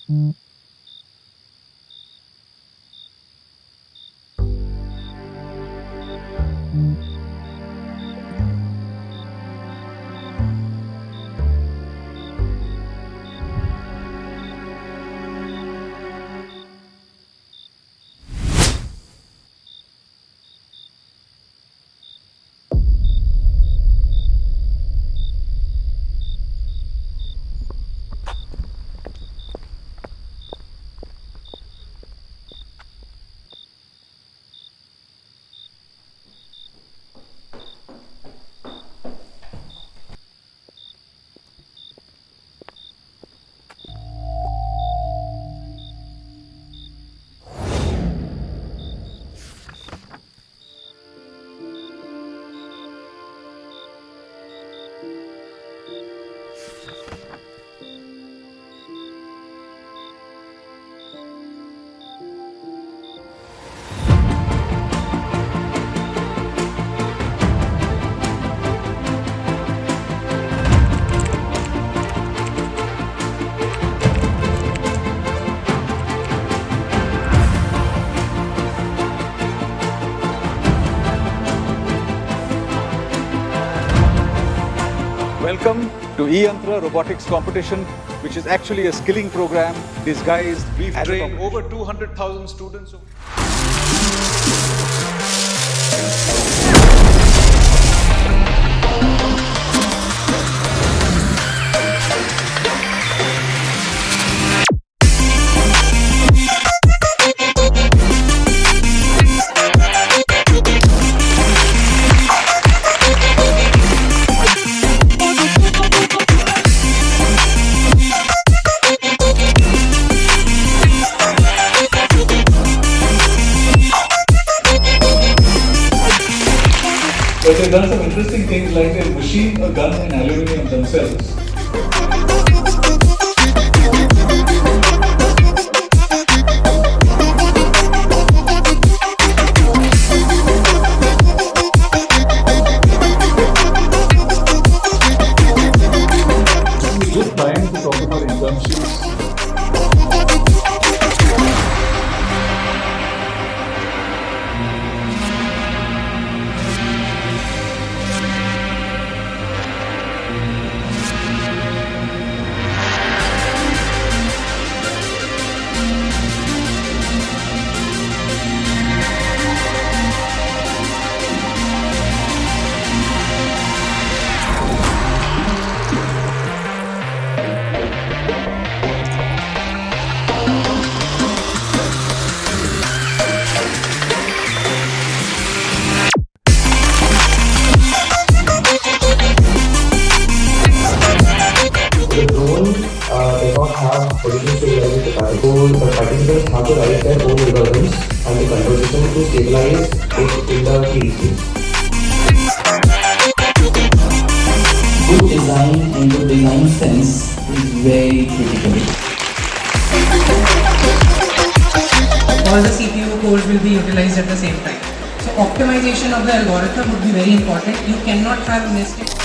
Welcome to e-Yantra Robotics Competition, which is actually a skilling program disguised. We've trained over 200,000 students. But they've done some interesting things, like they machine a gun in aluminium themselves. It's good time to talk about internships. The drone does not have position stabilizing capacity, so the participants have to write their own algorithms and the control system to stabilize it in the 3D space. Good design and good design sense is very critical. All the CPU cores will be utilized at the same time. So optimization of the algorithm would be very important. You cannot have nested.